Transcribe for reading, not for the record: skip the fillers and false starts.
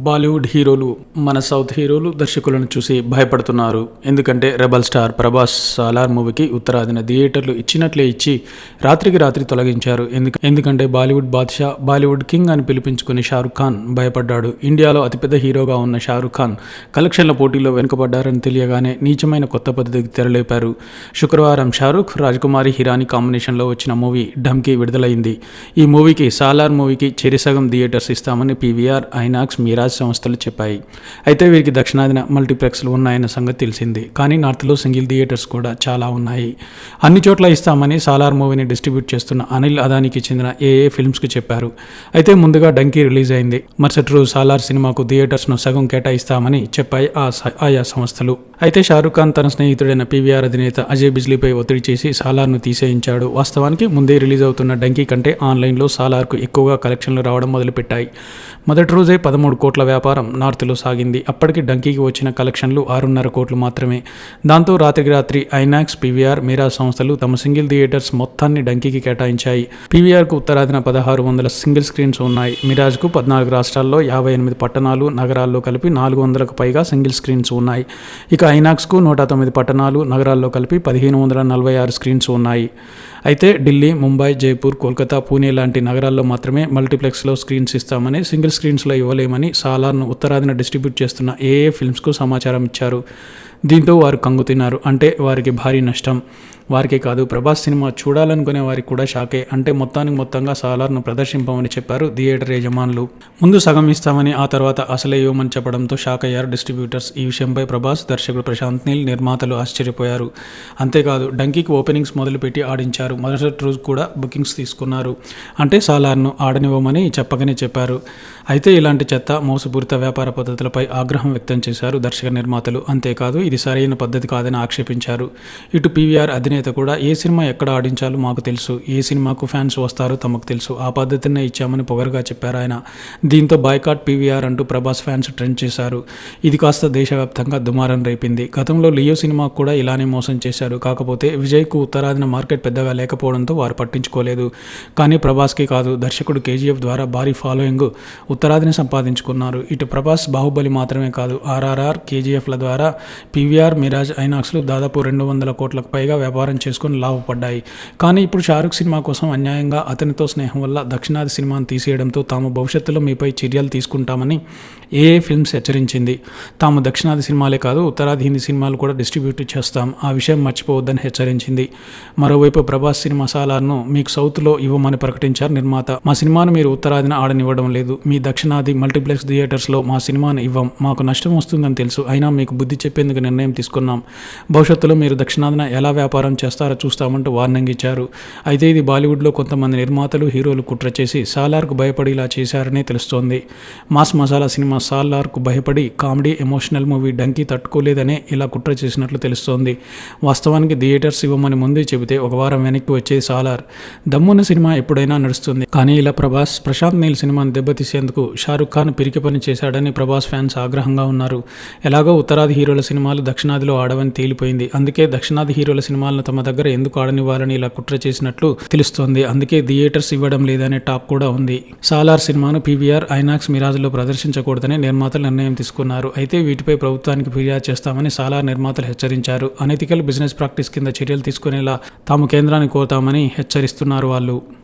బాలీవుడ్ హీరోలు మన సౌత్ హీరోలు దర్శకులను చూసి భయపడుతున్నారు. ఎందుకంటే రెబల్ స్టార్ ప్రభాస్ సాలార్ మూవీకి ఉత్తరాదిన థియేటర్లు ఇచ్చినట్లే ఇచ్చి రాత్రికి రాత్రి తొలగించారు. ఎందుకంటే బాలీవుడ్ బాద్షా, బాలీవుడ్ కింగ్ అని పిలిపించుకుని షారుఖ్ ఖాన్ భయపడ్డాడు. ఇండియాలో అతిపెద్ద హీరోగా ఉన్న షారుఖ్ ఖాన్ కలెక్షన్ల పోటీలో వెనుకబడ్డారని తెలియగానే నీచమైన కొత్త పద్ధతికి తెరలేపారు. శుక్రవారం షారుఖ్, రాజకుమారి హిరానీ కాంబినేషన్లో వచ్చిన మూవీ ఢమ్కీ విడుదలైంది. ఈ మూవీకి సాలార్ మూవీకి చెరిసగం థియేటర్స్ ఇస్తామని పీవీఆర్, ఐనాక్స్, మీరాజ్ సంస్థలు చెప్పాయి. అయితే వీరికి దక్షిణాదిన మల్టీప్లెక్స్లు ఉన్నాయన్న సంగతి తెలిసింది. కానీ నార్త్లో సింగిల్ థియేటర్స్ కూడా చాలా ఉన్నాయి. అన్ని చోట్ల ఇస్తామని సాలార్ మూవీని డిస్ట్రిబ్యూట్ చేస్తున్న అనిల్ అదానికి చెందిన ఏఏ ఫిల్మ్స్కి చెప్పారు. అయితే ముందుగా డంకీ రిలీజ్ అయింది. మరుసటి రోజు సాలార్ సినిమాకు థియేటర్స్ను సగం కేటాయిస్తామని చెప్పాయి ఆయా సంస్థలు. అయితే షారుఖ్ ఖాన్ తన స్నేహితుడైన పీవీఆర్ అధినేత అజయ్ బిజ్లీపై ఒత్తిడి చేసి సాలార్ను తీసేయించాడు. వాస్తవానికి ముందే రిలీజ్ అవుతున్న డంకీ కంటే ఆన్లైన్లో సాలార్కు ఎక్కువగా కలెక్షన్లు రావడం మొదలుపెట్టాయి. మొదటి రోజే 13 కోట్ల వ్యాపారం నార్త్లో సాగింది. అప్పటికి డంకీకి వచ్చిన కలెక్షన్లు 6.5 కోట్లు మాత్రమే. దాంతో రాత్రికి రాత్రి ఐనాక్స్, పీవీఆర్, మీరాజ్ సంస్థలు తమ సింగిల్ థియేటర్స్ మొత్తాన్ని డంకీకి కేటాయించాయి. పీవీఆర్కు ఉత్తరాదిన 1600 సింగిల్ స్క్రీన్స్ ఉన్నాయి. మిరాజ్కు 14 రాష్ట్రాల్లో 58 పట్టణాలు, నగరాల్లో కలిపి 400కు పైగా సింగిల్ స్క్రీన్స్ ఉన్నాయి. ఇక ఐనాక్స్కు 109 పట్టణాలు, నగరాల్లో కలిపి 1546 స్క్రీన్స్ ఉన్నాయి. అయితే ఢిల్లీ, ముంబై, జైపూర్, కోల్కతా, పూణే లాంటి నగరాల్లో మాత్రమే మల్టీప్లెక్స్లో స్క్రీన్స్ ఇస్తామని, సింగిల్ స్క్రీన్స్లో ఇవ్వలేమని సాలార్ను ఉత్తరాదిన డిస్ట్రిబ్యూట్ చేస్తున్న ఏఏ ఫిల్మ్స్కు సమాచారం ఇచ్చారు. దీంతో వారు కంగుతిన్నారు. అంటే వారికి భారీ నష్టం. వారికే కాదు, ప్రభాస్ సినిమా చూడాలనుకునే వారికి కూడా షాకే. అంటే మొత్తంగా సాలార్ను ప్రదర్శింపమని చెప్పారు థియేటర్ యజమానులు. ముందు సగం ఇస్తామని, ఆ తర్వాత అసలే ఇవ్వమని చెప్పడంతో షాక్ అయ్యారు డిస్ట్రిబ్యూటర్స్. ఈ విషయంపై ప్రభాస్, దర్శకుడు ప్రశాంత్ నీల్, నిర్మాతలు ఆశ్చర్యపోయారు. అంతేకాదు, డంకీకి ఓపెనింగ్స్ మొదలుపెట్టి ఆడించారు. మొదటి రోజు కూడా బుకింగ్స్ తీసుకున్నారు. అంటే సాలార్ను ఆడనివ్వమని చెప్పకనే చెప్పారు. అయితే ఇలాంటి చెత్త, మోసపూరిత వ్యాపార పద్ధతులపై ఆగ్రహం వ్యక్తం చేశారు దర్శక నిర్మాతలు. అంతేకాదు, ఇది సరైన పద్ధతి కాదని ఆక్షేపించారు. ఇటు పీవీఆర్ అధినేత కూడా ఏ సినిమా ఎక్కడ ఆడించాలో మాకు తెలుసు, ఏ సినిమాకు ఫ్యాన్స్ వస్తారో తమకు తెలుసు, ఆ పద్ధతినే ఇచ్చామని పొగరుగా చెప్పారు ఆయన. దీంతో బాయ్కాట్ పీవీఆర్ అంటూ ప్రభాస్ ఫ్యాన్స్ ట్రెండ్ చేశారు. ఇది కాస్త దేశవ్యాప్తంగా దుమారం రేపింది. గతంలో లియో సినిమాకు కూడా ఇలానే మోసం చేశారు. కాకపోతే విజయ్కు ఉత్తరాదిన మార్కెట్ పెద్దగా లేకపోవడంతో వారు పట్టించుకోలేదు. కానీ ప్రభాస్కి కాదు, దర్శకుడు కేజీఎఫ్ ద్వారా భారీ ఫాలోయింగ్ ఉత్తరాదిని సంపాదించుకున్నారు. ఇటు ప్రభాస్ బాహుబలి మాత్రమే కాదు, ఆర్ఆర్ఆర్, కేజీఎఫ్ల ద్వారా పీవీఆర్, మిరాజ్, ఐనాక్స్లు దాదాపు 200 కోట్లకు పైగా వ్యాపారం చేసుకుని లాభపడ్డాయి. కానీ ఇప్పుడు షారుఖ్ సినిమా కోసం అన్యాయంగా అతనితో స్నేహం వల్ల దక్షిణాది సినిమాను తీసేయడంతో తాము భవిష్యత్తులో మీపై చర్యలు తీసుకుంటామని ఏఏ ఫిల్మ్స్ హెచ్చరించింది. తాము దక్షిణాది సినిమాలే కాదు, ఉత్తరాది హిందీ సినిమాలు కూడా డిస్ట్రిబ్యూట్ చేస్తాం, ఆ విషయం మర్చిపోవద్దని హెచ్చరించింది. మరోవైపు ప్రభాస్ సినిమా సాలార్ను మీకు సౌత్లో ఇవ్వమని ప్రకటించారు నిర్మాత. మా సినిమాను మీరు ఉత్తరాదిన ఆడనివ్వడం లేదు, మీ దక్షిణాది మల్టీప్లెక్స్ థియేటర్స్లో మా సినిమాను ఇవ్వం, మాకు నష్టం వస్తుందని తెలుసు, అయినా మీకు బుద్ధి చెప్పేందుకు నిర్ణయం తీసుకున్నాం. భవిష్యత్తులో మీరు దక్షిణాదిన ఎలా వ్యాపారం చేస్తారో చూస్తామంటూ వార్నింగ్ ఇచ్చారు. అయితే ఇది బాలీవుడ్లో కొంతమంది నిర్మాతలు, హీరోలు కుట్ర చేసి సాలార్కు భయపడి ఇలా చేశారనే తెలుస్తోంది. మాస్ మసాలా సినిమా సాలార్కు భయపడి కామెడీ, ఎమోషనల్ మూవీ డంకీ తట్టుకోలేదనే ఇలా కుట్ర చేసినట్లు తెలుస్తోంది. వాస్తవానికి థియేటర్స్ ఇవ్వమని ముందే చెబితే ఒక వారం వెనక్కి వచ్చేది సాలార్. దమ్మున్న సినిమా ఎప్పుడైనా నడుస్తుంది. కానీ ఇలా ప్రభాస్, ప్రశాంత్ నీల్ సినిమాను దెబ్బతీసేందుకు షారుఖ్ ఖాన్ పిరికి పని చేశాడని ప్రభాస్ ఫ్యాన్స్ ఆగ్రహంగా ఉన్నారు. ఎలాగో ఉత్తరాది హీరోల సినిమాలు దక్షిణాదిలో ఆడవని తేలిపోయింది. అందుకే దక్షిణాది హీరోల సినిమాలను తమ దగ్గర ఎందుకు ఆడనివ్వాలని ఇలా కుట్ర చేసినట్లు తెలుస్తోంది. అందుకే థియేటర్స్ ఇవ్వడం లేదనే టాక్ కూడా ఉంది. సాలార్ సినిమాను పీవీఆర్, ఐనాక్స్, మిరాజ్లో ప్రదర్శించకూడదని నిర్మాతలు నిర్ణయం తీసుకున్నారు. అయితే వీటిపై ప్రభుత్వానికి ఫిర్యాదు చేస్తామని సాలార్ నిర్మాతలు హెచ్చరించారు. అనెతికల్ బిజినెస్ ప్రాక్టీస్ కింద చర్యలు తీసుకునేలా తాము కేంద్రాన్ని కోరుతామని హెచ్చరిస్తున్నారు వాళ్ళు.